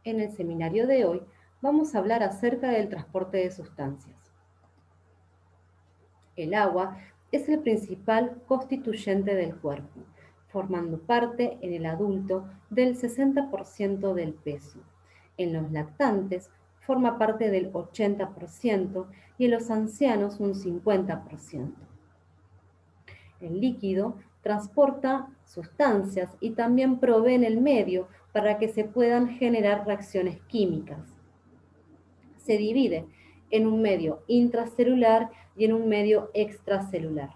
En el seminario de hoy vamos a hablar acerca del transporte de sustancias. El agua es el principal constituyente del cuerpo, formando parte en el adulto del 60% del peso. En los lactantes forma parte del 80% y en los ancianos un 50%. El líquido transporta sustancias y también provee el medio para que se puedan generar reacciones químicas. Se divide en un medio intracelular y en un medio extracelular.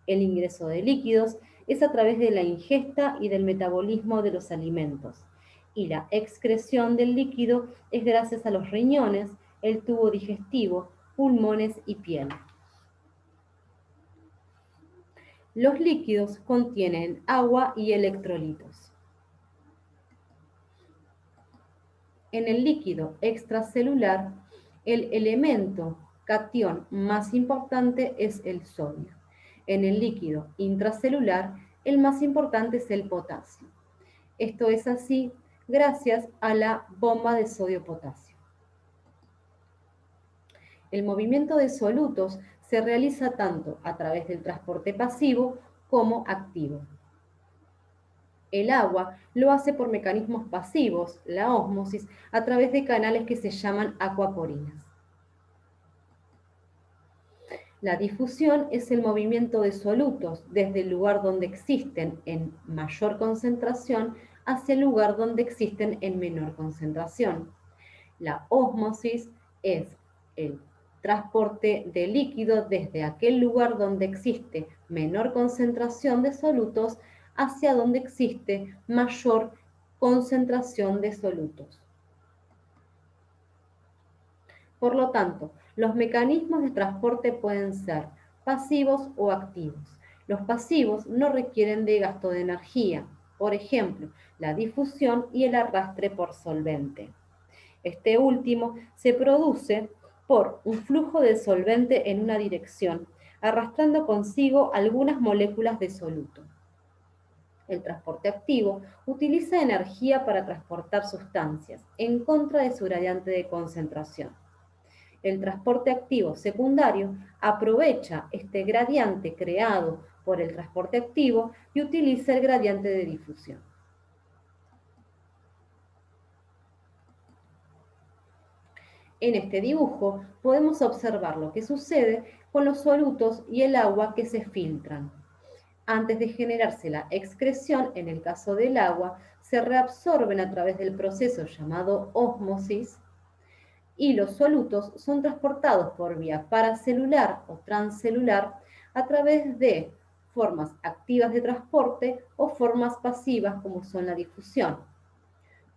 El ingreso de líquidos es a través de la ingesta y del metabolismo de los alimentos, y la excreción del líquido es gracias a los riñones, el tubo digestivo, pulmones y piel. Los líquidos contienen agua y electrolitos. En el líquido extracelular, el elemento catión más importante es el sodio. En el líquido intracelular, el más importante es el potasio. Esto es así gracias a la bomba de sodio-potasio. El movimiento de solutos se realiza tanto a través del transporte pasivo como activo. El agua lo hace por mecanismos pasivos, la ósmosis, a través de canales que se llaman acuaporinas. La difusión es el movimiento de solutos desde el lugar donde existen en mayor concentración hacia el lugar donde existen en menor concentración. La ósmosis es el transporte de líquido desde aquel lugar donde existe menor concentración de solutos hacia donde existe mayor concentración de solutos. Por lo tanto, los mecanismos de transporte pueden ser pasivos o activos. Los pasivos no requieren de gasto de energía, por ejemplo, la difusión y el arrastre por solvente. Este último se produce por un flujo de solvente en una dirección, arrastrando consigo algunas moléculas de soluto. El transporte activo utiliza energía para transportar sustancias en contra de su gradiente de concentración. El transporte activo secundario aprovecha este gradiente creado por el transporte activo y utiliza el gradiente de difusión. En este dibujo podemos observar lo que sucede con los solutos y el agua que se filtran. Antes de generarse la excreción, en el caso del agua, se reabsorben a través del proceso llamado ósmosis y los solutos son transportados por vía paracelular o transcelular a través de formas activas de transporte o formas pasivas como son la difusión.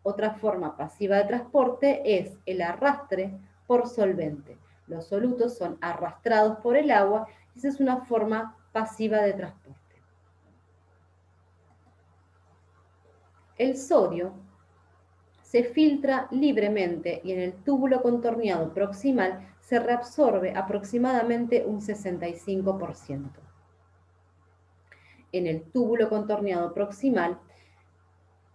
Otra forma pasiva de transporte es el arrastre por solvente. Los solutos son arrastrados por el agua y esa es una forma pasiva de transporte. El sodio se filtra libremente y en el túbulo contorneado proximal se reabsorbe aproximadamente un 65%. En el túbulo contorneado proximal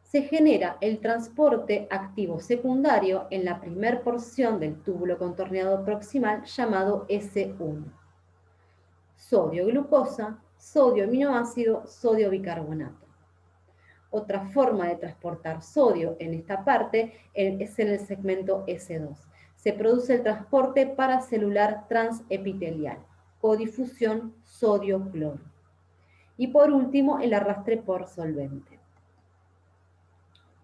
se genera el transporte activo secundario en la primera porción del túbulo contorneado proximal llamado S1. Sodio-glucosa, sodio-aminoácido, sodio-bicarbonato. Otra forma de transportar sodio en esta parte es en el segmento S2. Se produce el transporte paracelular transepitelial, codifusión sodio-cloro. Y por último, el arrastre por solvente.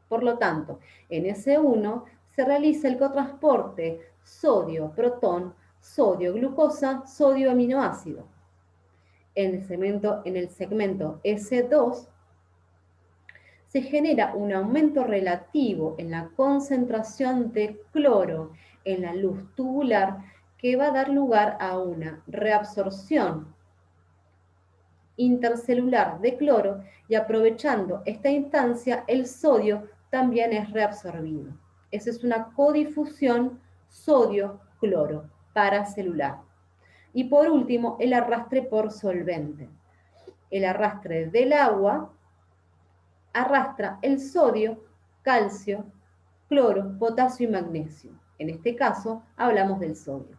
Por lo tanto, en S1 se realiza el cotransporte sodio-protón, sodio-glucosa, sodio-aminoácido. En el segmento S2 se genera un aumento relativo en la concentración de cloro en la luz tubular que va a dar lugar a una reabsorción intercelular de cloro y aprovechando esta instancia el sodio también es reabsorbido. Esa es una codifusión sodio-cloro paracelular. Y por último, el arrastre por solvente. El arrastre del agua arrastra el sodio, calcio cloro, potasio y magnesio. En este caso, hablamos del sodio.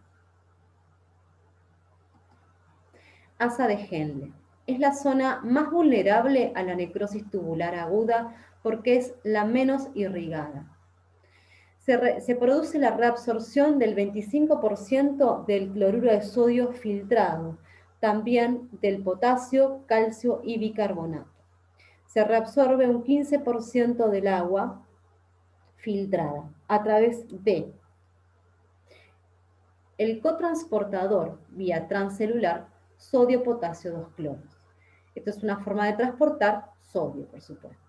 Asa de Henle. Es la zona más vulnerable a la necrosis tubular aguda porque es la menos irrigada. Se produce la reabsorción del 25% del cloruro de sodio filtrado, también del potasio, calcio y bicarbonato. Se reabsorbe un 15% del agua filtrada a través de el cotransportador vía transcelular sodio-potasio 2-cloros. Esto es una forma de transportar sodio, por supuesto.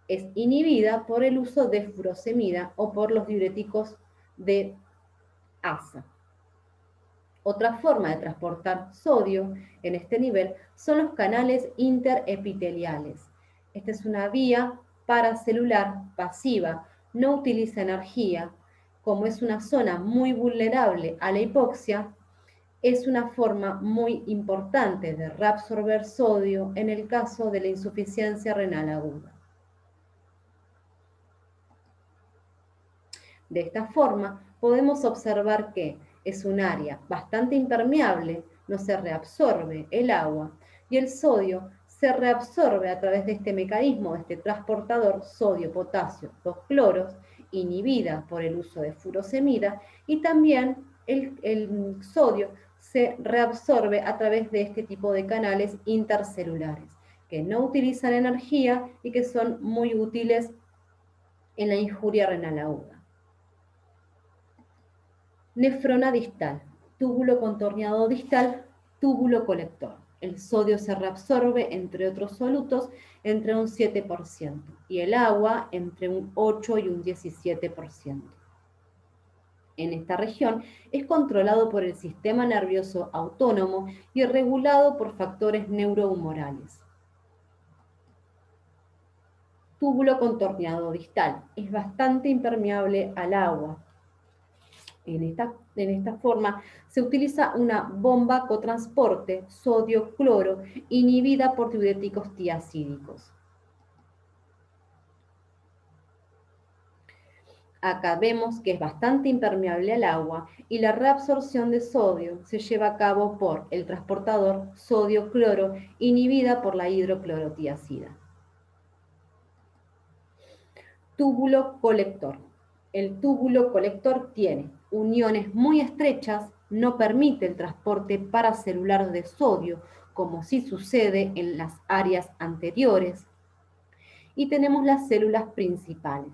Es inhibida por el uso de furosemida o por los diuréticos de ASA. Otra forma de transportar sodio en este nivel son los canales interepiteliales. Esta es una vía paracelular pasiva, no utiliza energía. Como es una zona muy vulnerable a la hipoxia, es una forma muy importante de reabsorber sodio en el caso de la insuficiencia renal aguda. De esta forma, podemos observar que es un área bastante impermeable, no se reabsorbe el agua y el sodio se reabsorbe a través de este mecanismo, de este transportador sodio-potasio 2-cloros, inhibida por el uso de furosemida, y también el sodio se reabsorbe a través de este tipo de canales intercelulares, que no utilizan energía y que son muy útiles en la injuria renal aguda. Nefrona distal, túbulo contorneado distal, túbulo colector. El sodio se reabsorbe, entre otros solutos, entre un 7% y el agua entre un 8 y un 17%. En esta región es controlado por el sistema nervioso autónomo y regulado por factores neurohumorales. Túbulo contorneado distal. Es bastante impermeable al agua. En esta forma se utiliza una bomba cotransporte sodio-cloro inhibida por diuréticos tiacídicos. Acá vemos que es bastante impermeable al agua y la reabsorción de sodio se lleva a cabo por el transportador sodio-cloro inhibida por la hidroclorotiazida. Túbulo colector. El túbulo colector tiene uniones muy estrechas, no permite el transporte paracelular de sodio, como sí sucede en las áreas anteriores, y tenemos las células principales.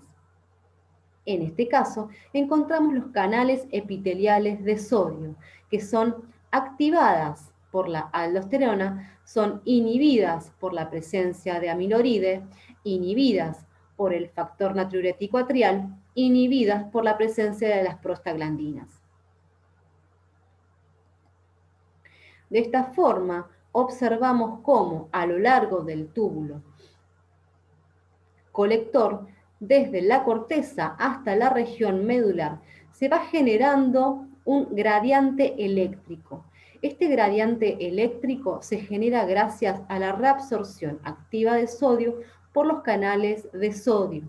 En este caso, encontramos los canales epiteliales de sodio, que son activadas por la aldosterona, son inhibidas por la presencia de amiloride, inhibidas por el factor natriurético atrial, inhibidas por la presencia de las prostaglandinas. De esta forma, observamos cómo a lo largo del túbulo colector, desde la corteza hasta la región medular, se va generando un gradiente eléctrico. Este gradiente eléctrico se genera gracias a la reabsorción activa de sodio por los canales de sodio.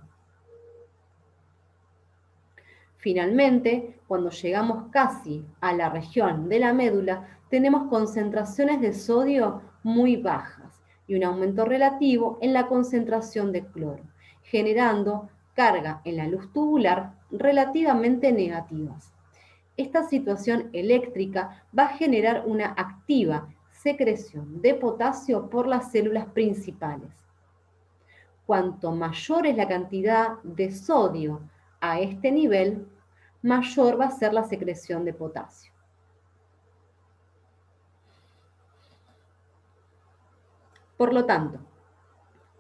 Finalmente, cuando llegamos casi a la región de la médula, tenemos concentraciones de sodio muy bajas y un aumento relativo en la concentración de cloro, generando carga en la luz tubular relativamente negativas. Esta situación eléctrica va a generar una activa secreción de potasio por las células principales. Cuanto mayor es la cantidad de sodio a este nivel, mayor va a ser la secreción de potasio. Por lo tanto,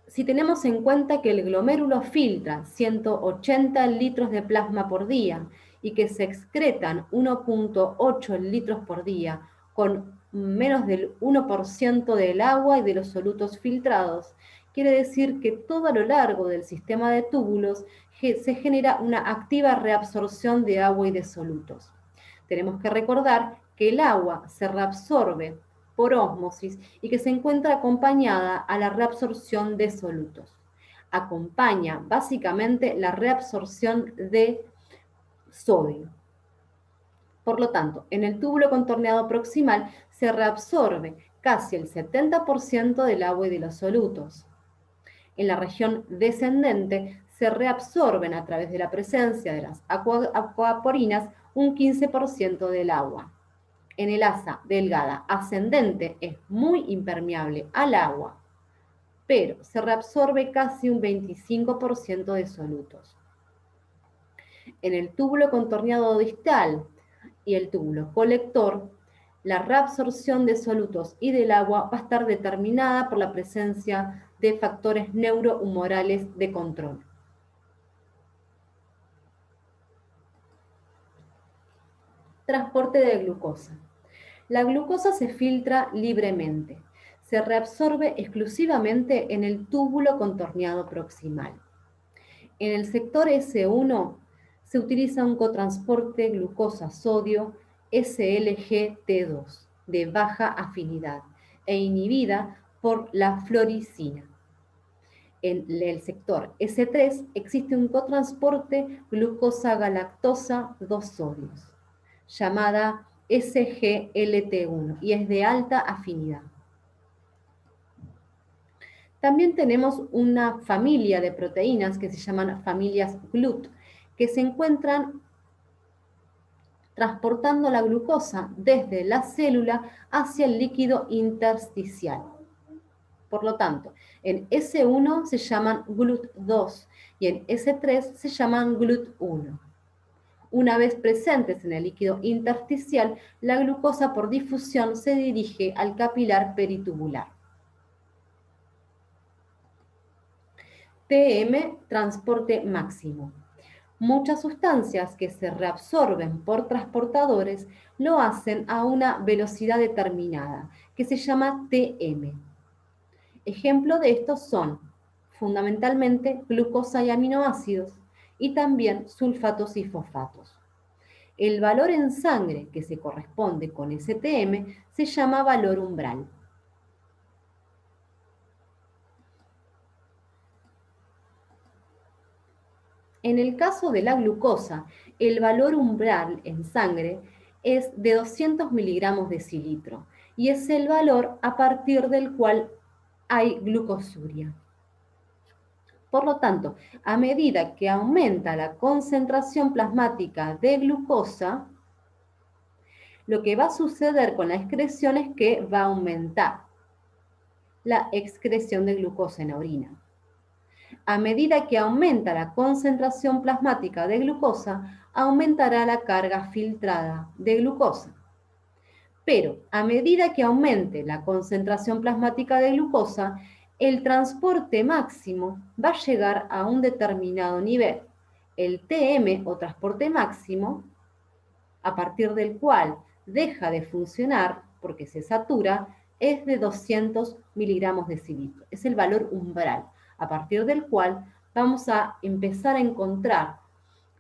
si tenemos en cuenta que el glomérulo filtra 180 litros de plasma por día y que se excretan 1.8 litros por día con menos del 1% del agua y de los solutos filtrados, quiere decir que todo a lo largo del sistema de túbulos se genera una activa reabsorción de agua y de solutos. Tenemos que recordar que el agua se reabsorbe por ósmosis y que se encuentra acompañada a la reabsorción de solutos. acompaña básicamente la reabsorción de sodio. Por lo tanto, en el túbulo contorneado proximal se reabsorbe casi el 70% del agua y de los solutos. En la región descendente se reabsorben a través de la presencia de las aquaporinas un 15% del agua. En el asa delgada ascendente es muy impermeable al agua, pero se reabsorbe casi un 25% de solutos. En el túbulo contorneado distal y el túbulo colector, la reabsorción de solutos y del agua va a estar determinada por la presencia de factores neurohumorales de control. Transporte de glucosa. La glucosa se filtra libremente. Se reabsorbe exclusivamente en el túbulo contorneado proximal. En el sector S1 se utiliza un cotransporte glucosa-sodio SLGT2 de baja afinidad e inhibida por la fluoricina. En el sector S3 existe un cotransporte glucosa-galactosa 2 sodios, llamada SGLT1 y es de alta afinidad. También tenemos una familia de proteínas que se llaman familias GLUT, que se encuentran transportando la glucosa desde la célula hacia el líquido intersticial. Por lo tanto, en S1 se llaman GLUT2 y en S3 se llaman GLUT1. Una vez presentes en el líquido intersticial, la glucosa por difusión se dirige al capilar peritubular. TM, transporte máximo. Muchas sustancias que se reabsorben por transportadores lo hacen a una velocidad determinada, que se llama TM. Ejemplo de estos son fundamentalmente glucosa y aminoácidos y también sulfatos y fosfatos. El valor en sangre que se corresponde con ese TM se llama valor umbral. En el caso de la glucosa, el valor umbral en sangre es de 200 miligramos decilitro y es el valor a partir del cual hay glucosuria. Por lo tanto, a medida que aumenta la concentración plasmática de glucosa, lo que va a suceder con la excreción es que va a aumentar la excreción de glucosa en la orina. A medida que aumenta la concentración plasmática de glucosa, aumentará la carga filtrada de glucosa. Pero a medida que aumente la concentración plasmática de glucosa, el transporte máximo va a llegar a un determinado nivel. El TM o transporte máximo, a partir del cual deja de funcionar porque se satura, es de 200 miligramos decilitro. Es el valor umbral, a partir del cual vamos a empezar a encontrar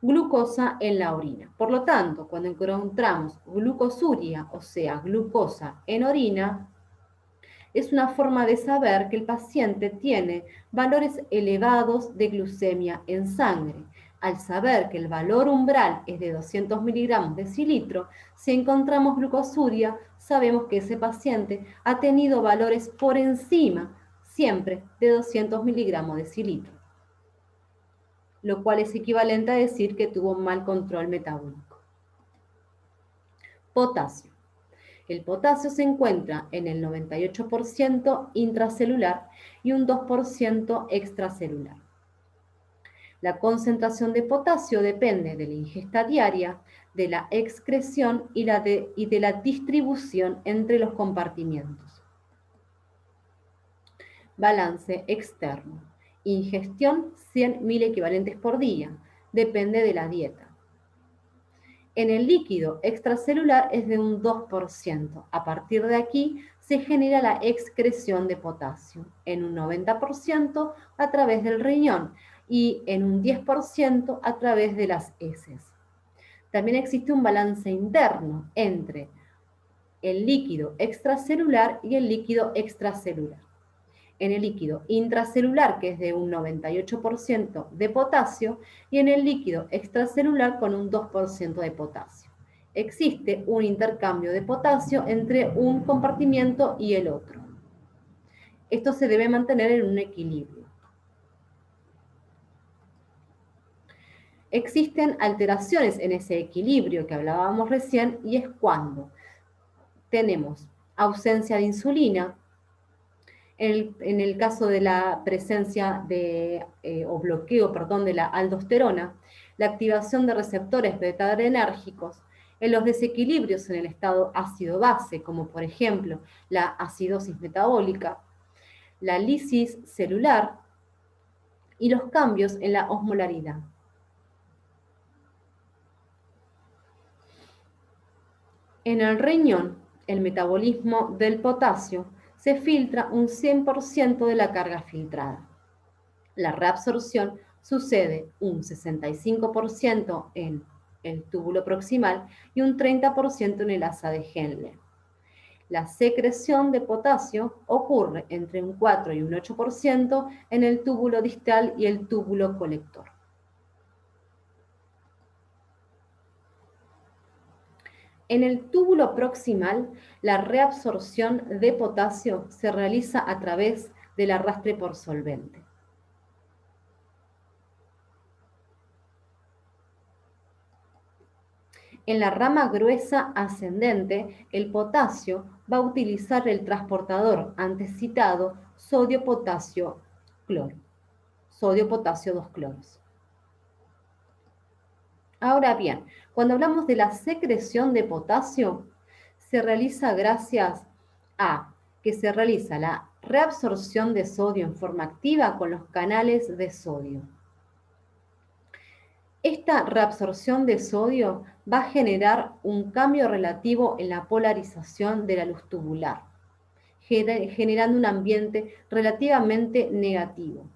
glucosa en la orina. Por lo tanto, cuando encontramos glucosuria, o sea, glucosa en orina, es una forma de saber que el paciente tiene valores elevados de glucemia en sangre. Al saber que el valor umbral es de 200 miligramos decilitro, si encontramos glucosuria, sabemos que ese paciente ha tenido valores por encima, siempre, de 200 miligramos decilitro, lo cual es equivalente a decir que tuvo un mal control metabólico. Potasio. El potasio se encuentra en el 98% intracelular y un 2% extracelular. La concentración de potasio depende de la ingesta diaria, de la excreción y de la distribución entre los compartimientos. Balance externo. Ingestión 100.000 equivalentes por día. Depende de la dieta. En el líquido extracelular es de un 2%. A partir de aquí se genera la excreción de potasio en un 90% a través del riñón y en un 10% a través de las heces. También existe un balance interno entre el líquido extracelular y el líquido extracelular. en el líquido intracelular, que es de un 98% de potasio, y en el líquido extracelular con un 2% de potasio. Existe un intercambio de potasio entre un compartimiento y el otro. Esto se debe mantener en un equilibrio. Existen alteraciones en ese equilibrio que hablábamos recién, y es cuando tenemos ausencia de insulina, en el caso de la presencia de, o bloqueo, perdón, de la aldosterona, la activación de receptores beta-adrenérgicos, en los desequilibrios en el estado ácido-base, como por ejemplo la acidosis metabólica, la lisis celular y los cambios en la osmolaridad. En el riñón, el metabolismo del potasio se filtra un 100% de la carga filtrada. La reabsorción sucede un 65% en el túbulo proximal y un 30% en el asa de Henle. La secreción de potasio ocurre entre un 4 y un 8% en el túbulo distal y el túbulo colector. En el túbulo proximal, la reabsorción de potasio se realiza a través del arrastre por solvente. En la rama gruesa ascendente, el potasio va a utilizar el transportador antes citado sodio-potasio-cloro, sodio-potasio 2 cloros. Ahora bien, cuando hablamos de la secreción de potasio, se realiza gracias a que se realiza la reabsorción de sodio en forma activa con los canales de sodio. Esta reabsorción de sodio va a generar un cambio relativo en la polarización de la luz tubular, generando un ambiente relativamente negativo.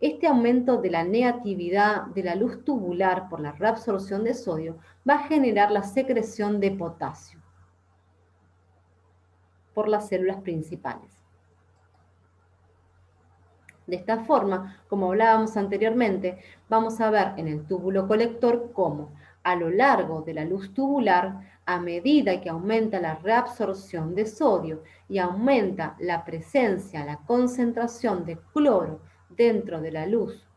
Este aumento de la negatividad de la luz tubular por la reabsorción de sodio va a generar la secreción de potasio por las células principales. De esta forma, como hablábamos anteriormente, vamos a ver en el túbulo colector cómo a lo largo de la luz tubular, a medida que aumenta la reabsorción de sodio y aumenta la presencia, la concentración de cloro dentro de la luz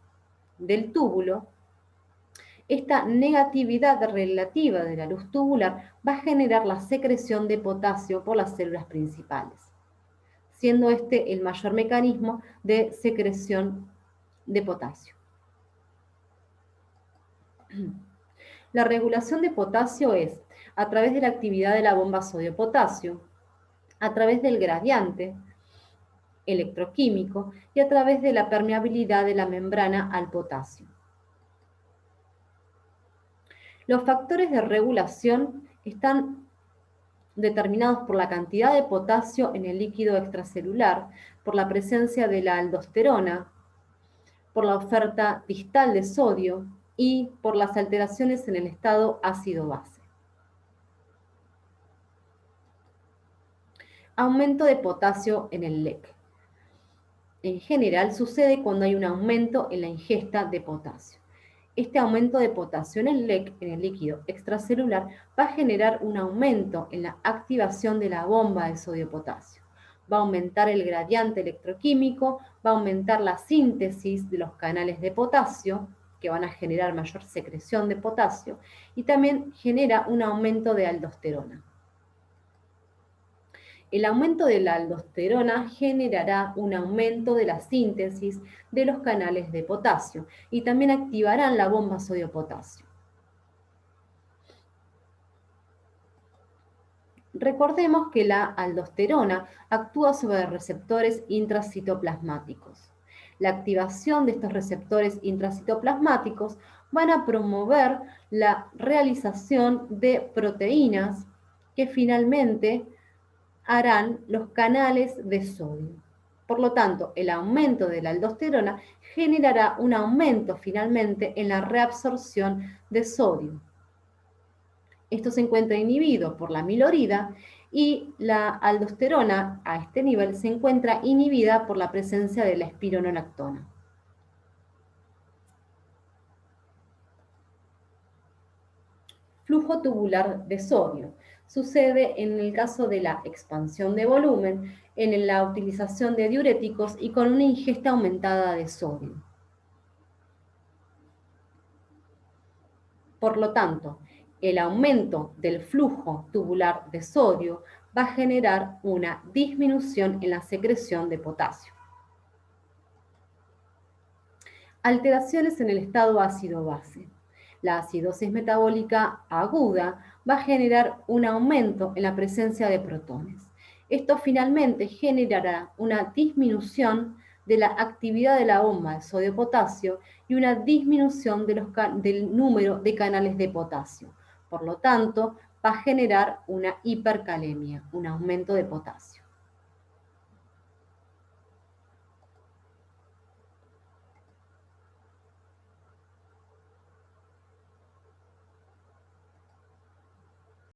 del túbulo, esta negatividad relativa de la luz tubular va a generar la secreción de potasio por las células principales, siendo este el mayor mecanismo de secreción de potasio. La regulación de potasio es a través de la actividad de la bomba sodio-potasio, a través del gradiente electroquímico y a través de la permeabilidad de la membrana al potasio. Los factores de regulación están determinados por la cantidad de potasio en el líquido extracelular, por la presencia de la aldosterona, por la oferta distal de sodio y por las alteraciones en el estado ácido-base. Aumento de potasio en el LEC. En general sucede cuando hay un aumento en la ingesta de potasio. Este aumento de potasio en el LEC, en el líquido extracelular, va a generar un aumento en la activación de la bomba de sodio-potasio. Va a aumentar el gradiente electroquímico, va a aumentar la síntesis de los canales de potasio, que van a generar mayor secreción de potasio, y también genera un aumento de aldosterona. El aumento de la aldosterona generará un aumento de la síntesis de los canales de potasio y también activarán la bomba sodio-potasio. Recordemos que la aldosterona actúa sobre receptores intracitoplasmáticos. La activación de estos receptores intracitoplasmáticos van a promover la realización de proteínas que finalmente harán los canales de sodio. Por lo tanto, el aumento de la aldosterona generará un aumento finalmente en la reabsorción de sodio. Esto se encuentra inhibido por la amilorida y la aldosterona a este nivel se encuentra inhibida por la presencia de la espironolactona. Flujo tubular de sodio. Sucede en el caso de la expansión de volumen, en la utilización de diuréticos y con una ingesta aumentada de sodio. Por lo tanto, el aumento del flujo tubular de sodio va a generar una disminución en la secreción de potasio. Alteraciones en el estado ácido-base. La acidosis metabólica aguda va a generar un aumento en la presencia de protones. Esto finalmente generará una disminución de la actividad de la bomba de sodio-potasio y una disminución del número de canales de potasio. Por lo tanto, va a generar una hipercalemia, un aumento de potasio.